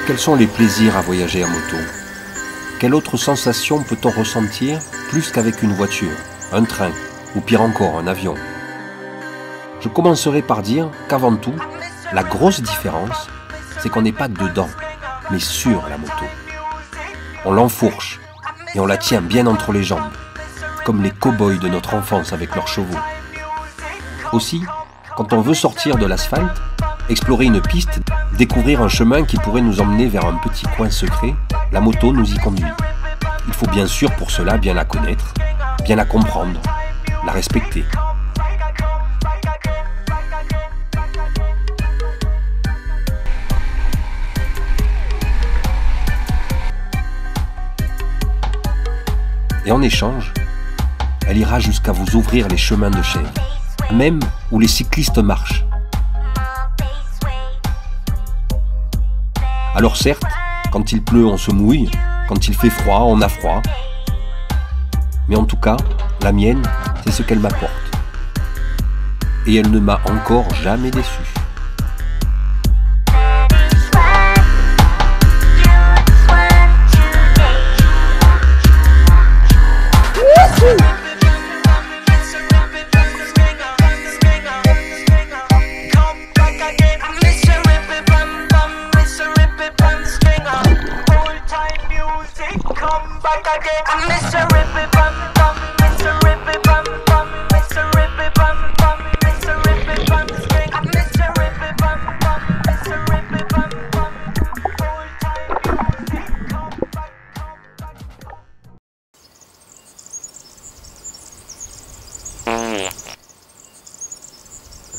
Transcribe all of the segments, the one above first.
Quels sont les plaisirs à voyager à moto? Quelle autre sensation peut-on ressentir plus qu'avec une voiture, un train ou pire encore un avion? Je commencerai par dire qu'avant tout, la grosse différence, c'est qu'on n'est pas dedans, mais sur la moto. On l'enfourche et on la tient bien entre les jambes, comme les cow-boys de notre enfance avec leurs chevaux. Aussi, quand on veut sortir de l'asphalte, explorer une piste, découvrir un chemin qui pourrait nous emmener vers un petit coin secret, la moto nous y conduit. Il faut bien sûr pour cela bien la connaître, bien la comprendre, la respecter. Et en échange, elle ira jusqu'à vous ouvrir les chemins de chèvre, même où les cyclistes marchent. Alors certes, quand il pleut, on se mouille, quand il fait froid, on a froid. Mais en tout cas, la mienne, c'est ce qu'elle m'apporte. Et elle ne m'a encore jamais déçu.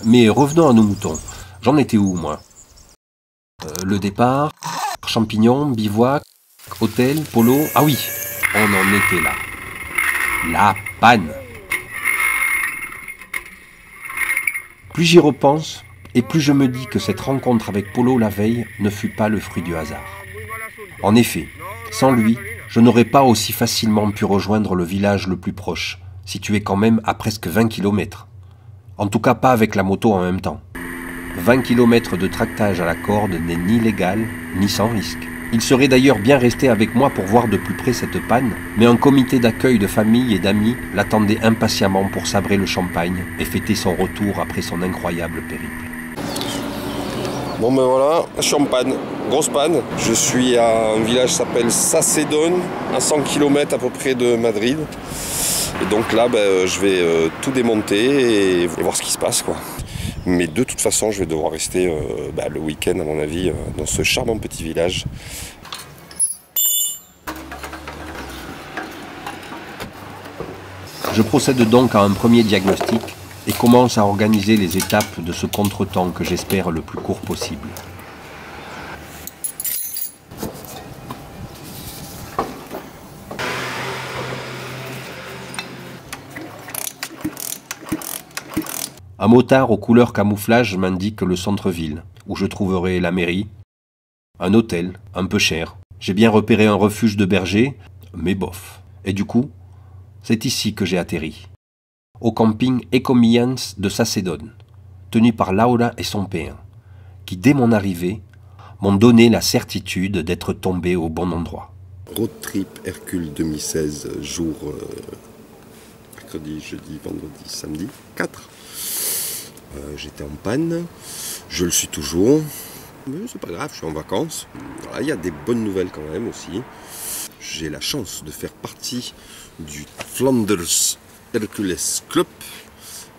Mais revenons à nos moutons. J'en étais où, moi? Le départ, champignons, bivouac, hôtel, polo... Ah oui, on en était là. La panne. Plus j'y repense, et plus je me dis que cette rencontre avec Polo la veille ne fut pas le fruit du hasard. En effet, sans lui, je n'aurais pas aussi facilement pu rejoindre le village le plus proche, situé quand même à presque 20 km. En tout cas pas avec la moto en même temps. 20 km de tractage à la corde n'est ni légal, ni sans risque. Il serait d'ailleurs bien resté avec moi pour voir de plus près cette panne, mais un comité d'accueil de famille et d'amis l'attendait impatiemment pour sabrer le champagne et fêter son retour après son incroyable périple. Bon ben voilà, je suis en panne, grosse panne. Je suis à un village qui s'appelle Sacedón, à 100 km à peu près de Madrid. Et donc là, je vais tout démonter et voir ce qui se passe, quoi. Mais de toute façon, je vais devoir rester le week-end, à mon avis, dans ce charmant petit village. Je procède donc à un premier diagnostic et commence à organiser les étapes de ce contretemps que j'espère le plus court possible. Un motard aux couleurs camouflage m'indique le centre-ville, où je trouverai la mairie, un hôtel, un peu cher. J'ai bien repéré un refuge de berger, mais bof. Et du coup, c'est ici que j'ai atterri, au camping Ecomillans de Sacedón, tenu par Laura et son père, qui dès mon arrivée m'ont donné la certitude d'être tombé au bon endroit. Road trip Hercule 2016, jour mercredi, jeudi, vendredi, samedi, 4. J'étais en panne, je le suis toujours, mais c'est pas grave, je suis en vacances. Il y a des bonnes nouvelles quand même aussi. J'ai la chance de faire partie du Flanders Hercules Club,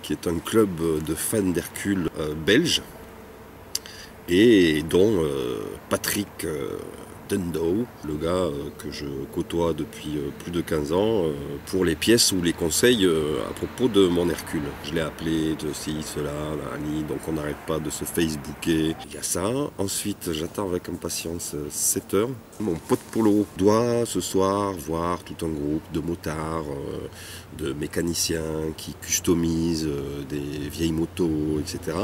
qui est un club de fans d'Hercule belge, et dont Patrick Dundow, le gars que je côtoie depuis plus de 15 ans, pour les pièces ou les conseils à propos de mon Hercule. Je l'ai appelé de ci, cela, nani, donc on n'arrête pas de se Facebooker. Il y a ça. Ensuite, j'attends avec impatience 7 heures. Mon pote Polo doit ce soir voir tout un groupe de motards, de mécaniciens qui customisent des vieilles motos, etc.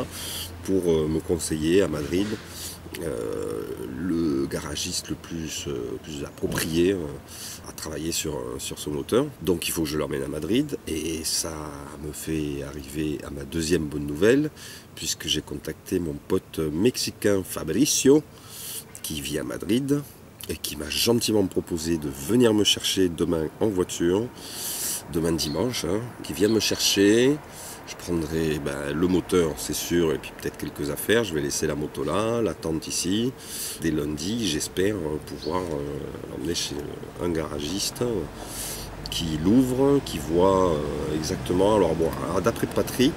pour me conseiller à Madrid le garagiste le plus approprié à travailler sur ce moteur. Donc il faut que je l'emmène à Madrid, et ça me fait arriver à ma deuxième bonne nouvelle, puisque j'ai contacté mon pote mexicain Fabricio, qui vit à Madrid et qui m'a gentiment proposé de venir me chercher demain en voiture, demain dimanche, hein, qui vient me chercher. Je prendrai le moteur, c'est sûr, et puis peut-être quelques affaires. Je vais laisser la moto là, la tente ici. Dès lundi, j'espère pouvoir l'emmener chez un garagiste qui l'ouvre, qui voit exactement. Alors bon, d'après Patrick,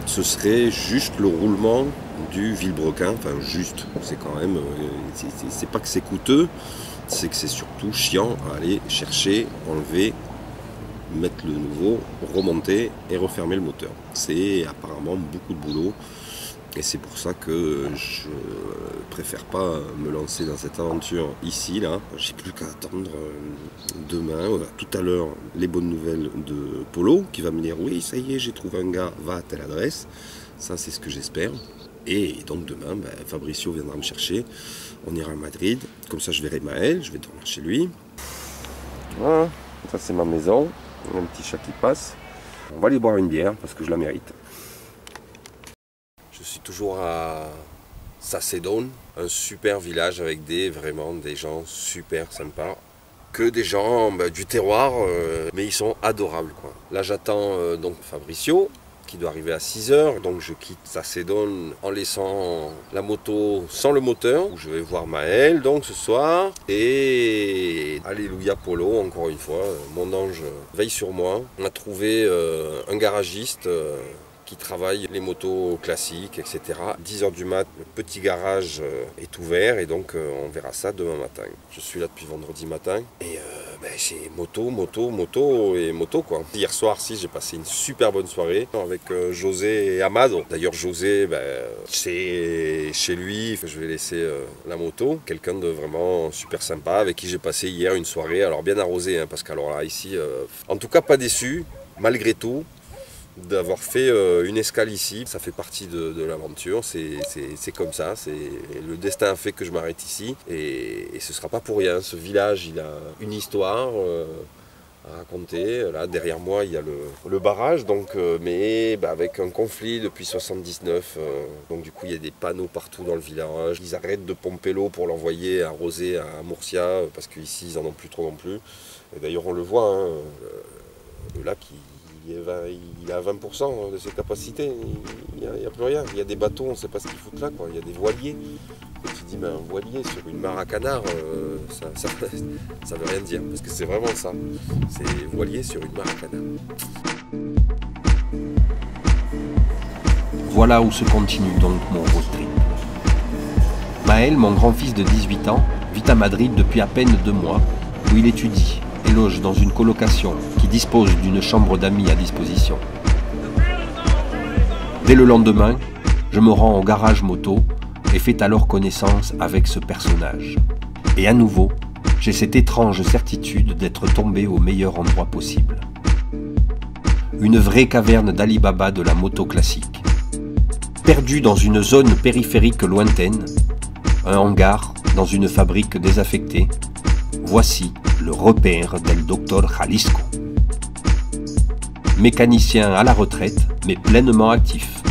ce serait juste le roulement du vilebrequin. Enfin, juste, c'est quand même. C'est pas que c'est coûteux, c'est que c'est surtout chiant à aller chercher, enlever, mettre le nouveau, remonter et refermer le moteur. C'est apparemment beaucoup de boulot et c'est pour ça que je préfère pas me lancer dans cette aventure ici, là. J'ai plus qu'à attendre demain, tout à l'heure, les bonnes nouvelles de Polo qui va me dire oui, ça y est, j'ai trouvé un gars, va à telle adresse. Ça, c'est ce que j'espère. Et donc demain, Fabricio viendra me chercher. On ira à Madrid. Comme ça, je verrai Maël, je vais dormir chez lui. Voilà, ça c'est ma maison. Un petit chat qui passe. On va aller boire une bière parce que je la mérite. Je suis toujours à Sacedón, un super village avec vraiment des gens super sympas. Que des gens du terroir, mais ils sont adorables, quoi. Là j'attends donc Fabricio qui doit arriver à 6h, donc je quitte Sacedón en laissant la moto sans le moteur, où je vais voir Maël donc ce soir, et alléluia Polo, encore une fois, mon ange veille sur moi. On a trouvé un garagiste qui travaille les motos classiques, etc. 10h du mat, le petit garage est ouvert et donc on verra ça demain matin. Je suis là depuis vendredi matin et j'ai moto quoi. Hier soir, j'ai passé une super bonne soirée avec José et Amado. D'ailleurs José, c'est chez lui, je vais laisser la moto. Quelqu'un de vraiment super sympa avec qui j'ai passé hier une soirée, alors bien arrosée, hein, parce qu'alors là ici, en tout cas pas déçu, malgré tout. D'avoir fait une escale ici, ça fait partie de l'aventure, c'est comme ça, le destin a fait que je m'arrête ici et ce ne sera pas pour rien. Ce village, il a une histoire à raconter. Là derrière moi il y a le barrage, donc, mais avec un conflit depuis 79, donc du coup il y a des panneaux partout dans le village. Ils arrêtent de pomper l'eau pour l'envoyer arroser à Murcia parce qu'ici ils n'en ont plus trop non plus. Et d'ailleurs on le voit, hein, le lac il est à 20% de ses capacités, il n'y a plus rien. Il y a des bateaux, on ne sait pas ce qu'ils foutent là, quoi. Il y a des voiliers. Et tu dis, un voilier sur une mare à canard, ça veut rien dire, parce que c'est vraiment ça. C'est voilier sur une mare à canard. Voilà où se continue donc mon road trip. Maël, mon grand-fils de 18 ans, vit à Madrid depuis à peine 2 mois, où il étudie et loge dans une colocation qui dispose d'une chambre d'amis à disposition. Dès le lendemain, je me rends au garage moto et fais alors connaissance avec ce personnage. Et à nouveau, j'ai cette étrange certitude d'être tombé au meilleur endroit possible. Une vraie caverne d'Ali Baba de la moto classique. Perdu dans une zone périphérique lointaine, un hangar dans une fabrique désaffectée, voici le repère del Dr Jalisco. Mécanicien à la retraite, mais pleinement actif.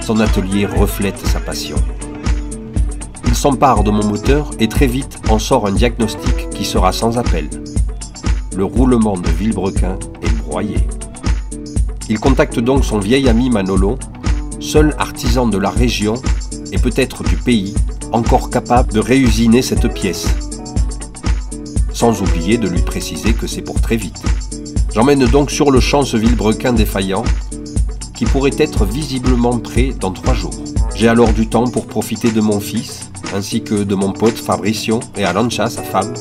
Son atelier reflète sa passion. Il s'empare de mon moteur et très vite en sort un diagnostic qui sera sans appel. Le roulement de vilebrequin est broyé. Il contacte donc son vieil ami Manolo, seul artisan de la région et peut-être du pays, encore capable de réusiner cette pièce. Sans oublier de lui préciser que c'est pour très vite. J'emmène donc sur le champ ce vilebrequin défaillant, qui pourrait être visiblement prêt dans 3 jours. J'ai alors du temps pour profiter de mon fils, ainsi que de mon pote Fabricio et Arancha, sa femme,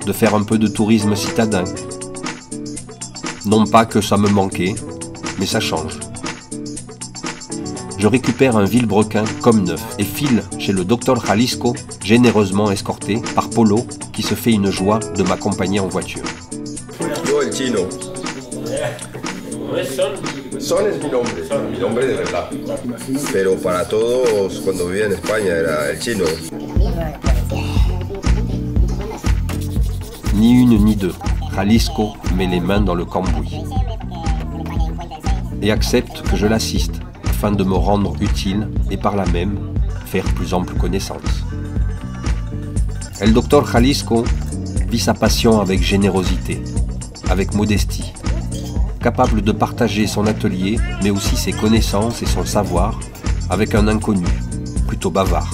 de faire un peu de tourisme citadin. Non pas que ça me manquait, mais ça change. Je récupère un vilebrequin comme neuf et file chez le Dr Jalisco, généreusement escorté par Polo, qui se fait une joie de m'accompagner en voiture. Yo, el chino. Son es mi nombre de verdad. Pero para todos, cuando vivía en España, era el chino. Ni une ni deux, Jalisco met les mains dans le cambouis et accepte que je l'assiste afin de me rendre utile et par là même faire plus ample connaissance. El Doctor Jalisco vit sa passion avec générosité, avec modestie, capable de partager son atelier, mais aussi ses connaissances et son savoir avec un inconnu, plutôt bavard.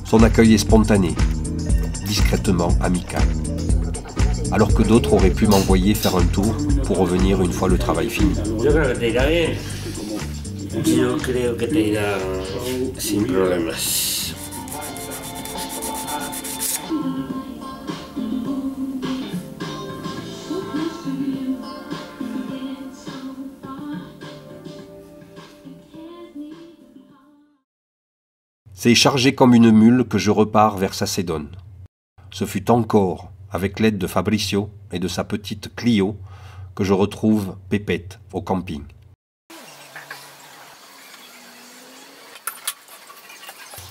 Son accueil est spontané, discrètement amical. Alors que d'autres auraient pu m'envoyer faire un tour pour revenir une fois le travail fini. Yo creo que te irá bien. Yo creo que te irá sin problemas. C'est chargé comme une mule que je repars vers Sacédone. Ce fut encore avec l'aide de Fabricio et de sa petite Clio que je retrouve Pépette au camping.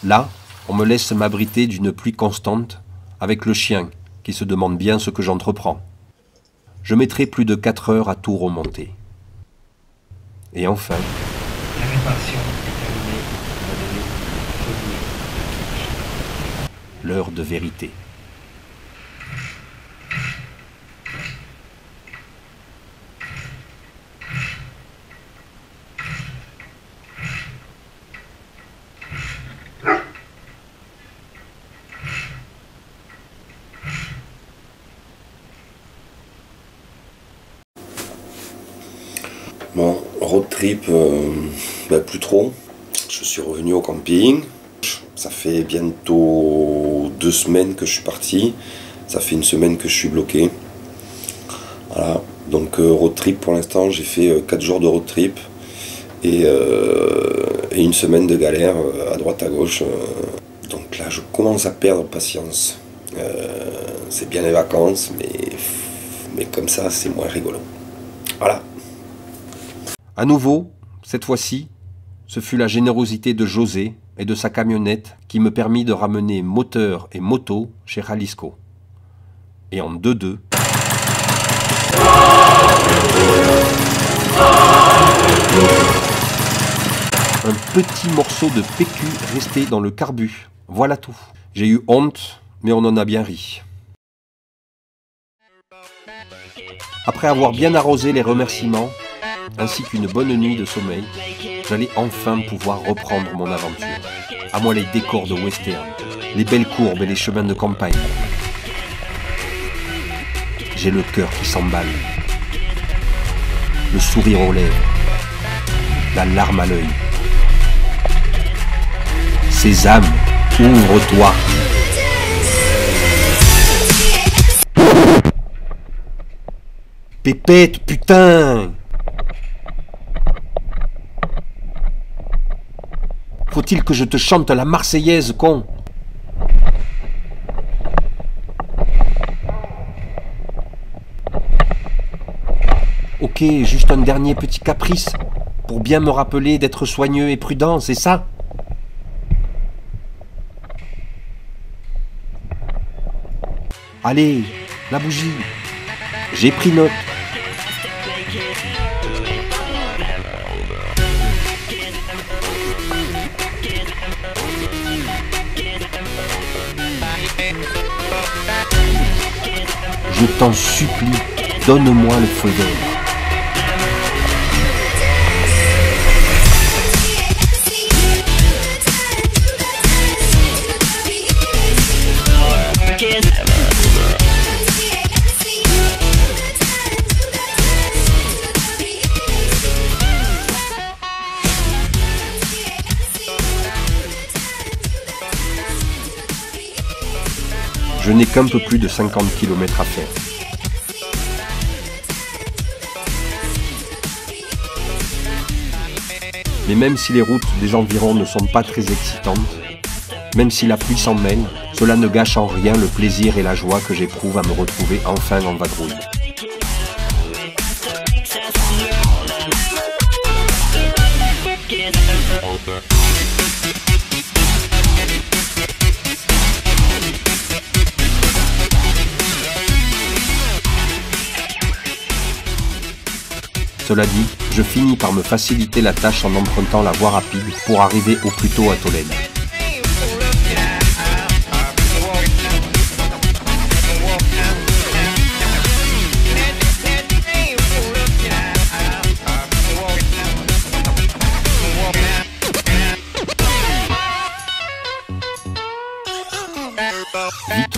Là, on me laisse m'abriter d'une pluie constante avec le chien qui se demande bien ce que j'entreprends. Je mettrai plus de 4 heures à tout remonter. Et enfin... La réparation est terminée. l'heure de vérité. Bon, road trip, plus trop. Je suis revenu au camping. Ça fait bientôt 2 semaines que je suis parti. Ça fait 1 semaine que je suis bloqué. Voilà. Donc road trip pour l'instant, j'ai fait 4 jours de road trip. Et 1 semaine de galère à droite à gauche. Donc là, je commence à perdre patience. C'est bien les vacances, mais comme ça, c'est moins rigolo. Voilà. À nouveau, cette fois-ci, ce fut la générosité de José et de sa camionnette qui me permit de ramener moteur et moto chez Jalisco. Et en 2-2, un petit morceau de PQ resté dans le carbu. Voilà tout. J'ai eu honte, mais on en a bien ri. Après avoir bien arrosé les remerciements, ainsi qu'une bonne nuit de sommeil, j'allais enfin pouvoir reprendre mon aventure. À moi les décors de western, les belles courbes et les chemins de campagne. J'ai le cœur qui s'emballe, le sourire aux lèvres, la larme à l'œil. Sésame, ouvre-toi. Pépette, putain! Faut-il que je te chante la Marseillaise, con? Ok, juste un dernier petit caprice, pour bien me rappeler d'être soigneux et prudent, c'est ça? Allez, la bougie. J'ai pris note. Je t'en supplie, donne-moi le feu vert. Je n'ai qu'un peu plus de 50 km à faire. Mais même si les routes des environs ne sont pas très excitantes, même si la pluie s'en mêle, cela ne gâche en rien le plaisir et la joie que j'éprouve à me retrouver enfin en vadrouille. Cela dit, je finis par me faciliter la tâche en empruntant la voie rapide pour arriver au plus tôt à Tolède.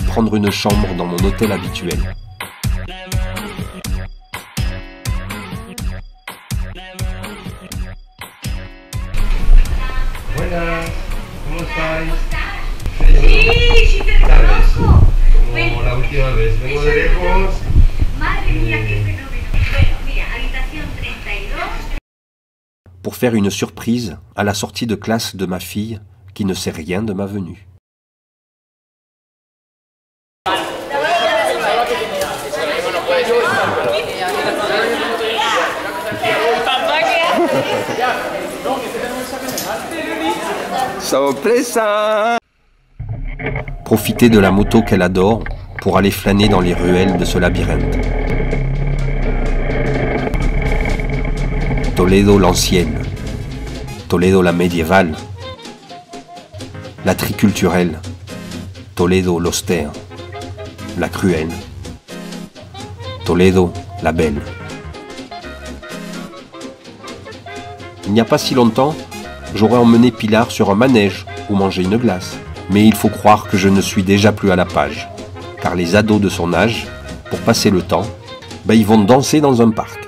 prendre une chambre dans mon hôtel habituel. Buenas, ¿cómo estáis? Sí, sí te conozco. Como la última vez, vengo de lejos. Madre mía, qué fenómeno. Bueno, mira, habitación 32. Pour faire une surprise à la sortie de classe de ma fille qui ne sait rien de ma venue. Sorpresa! Profiter de la moto qu'elle adore pour aller flâner dans les ruelles de ce labyrinthe. Toledo l'ancienne, Toledo la médiévale, la triculturelle, Toledo l'austère, la cruelle, Toledo la belle. Il n'y a pas si longtemps, j'aurais emmené Pilar sur un manège ou manger une glace. Mais il faut croire que je ne suis déjà plus à la page. Car les ados de son âge, pour passer le temps, ils vont danser dans un parc.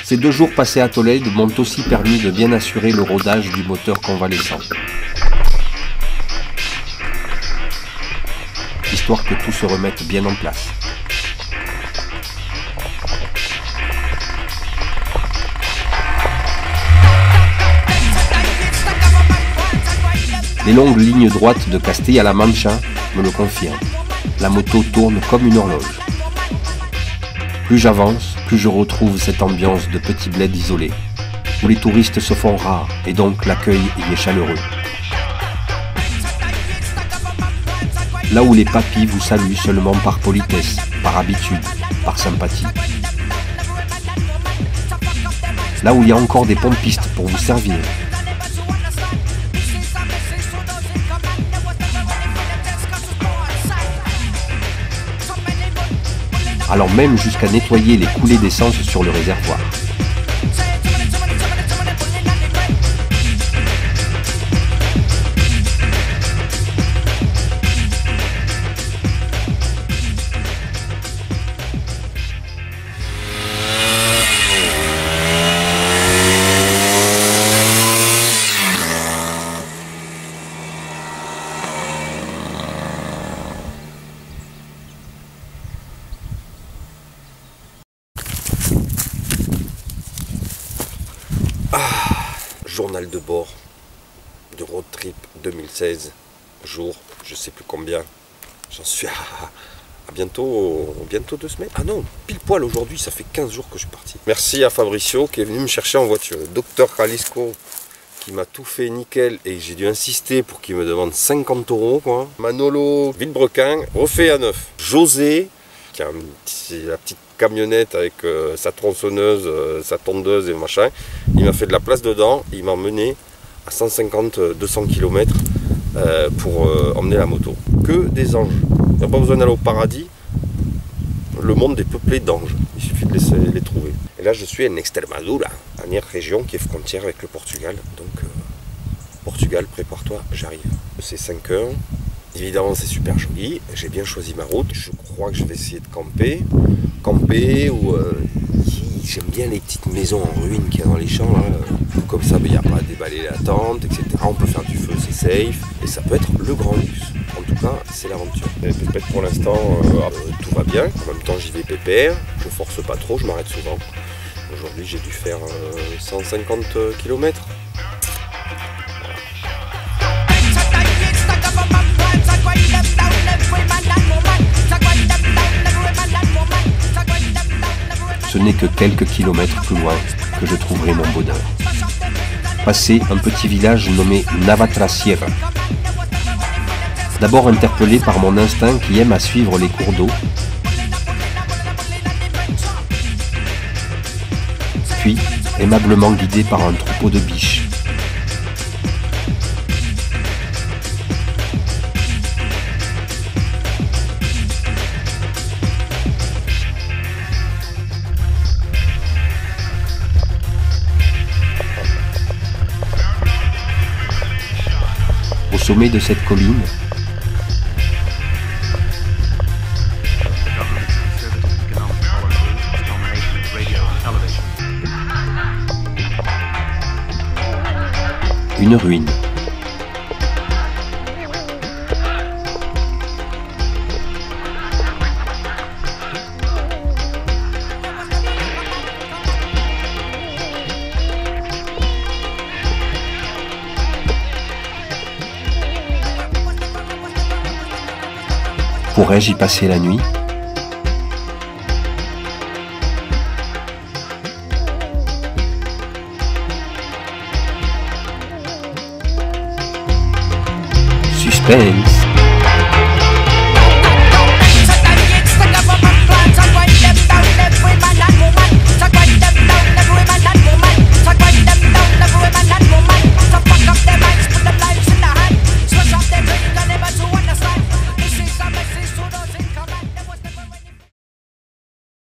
Ces 2 jours passés à Tolède m'ont aussi permis de bien assurer le rodage du moteur convalescent. Histoire que tout se remette bien en place. Les longues lignes droites de Castilla-La Mancha me le confirment. La moto tourne comme une horloge. Plus j'avance, plus je retrouve cette ambiance de petit bled isolé, où les touristes se font rares et donc l'accueil y est chaleureux. Là où les papis vous saluent seulement par politesse, par habitude, par sympathie. Là où il y a encore des pompistes pour vous servir. Alors même jusqu'à nettoyer les coulées d'essence sur le réservoir. journal de bord de Road Trip 2016, jour, je sais plus combien. J'en suis à bientôt 2 semaines. Ah non, pile poil aujourd'hui, ça fait 15 jours que je suis parti. Merci à Fabricio qui est venu me chercher en voiture. Le docteur Jalisco qui m'a tout fait nickel et j'ai dû insister pour qu'il me demande 50 €, quoi. Manolo Villebrequin refait à neuf. José qui a la petite camionnette avec sa tronçonneuse, sa tondeuse et machin. Il m'a fait de la place dedans. Il m'a emmené à 150-200 km pour emmener la moto. Que des anges. Il n'y a pas besoin d'aller au paradis. Le monde est peuplé d'anges. Il suffit de les trouver. Et là, je suis en Extremadura, dernière région qui est frontière avec le Portugal. Donc, Portugal, prépare-toi, j'arrive. C'est 5 heures. Évidemment, c'est super joli. J'ai bien choisi ma route. Je crois que je vais essayer de camper. Ou j'aime bien les petites maisons en ruine qu'il y a dans les champs. Là. Comme ça, il n'y a pas à déballer la tente, etc. On peut faire du feu, c'est safe. Et ça peut être le grand luxe. En tout cas, c'est l'aventure. Peut-être pour l'instant, tout va bien. En même temps, j'y vais pépère. Je force pas trop, je m'arrête souvent. Aujourd'hui, j'ai dû faire 150 km. Ce n'est que quelques kilomètres plus loin que je trouverai mon bonheur. Passer un petit village nommé Navatrasierra. D'abord interpellé par mon instinct qui aime à suivre les cours d'eau, puis aimablement guidé par un troupeau de biches. Au sommet de cette colline, une ruine. Pourrais-je y passer la nuit ? Suspense.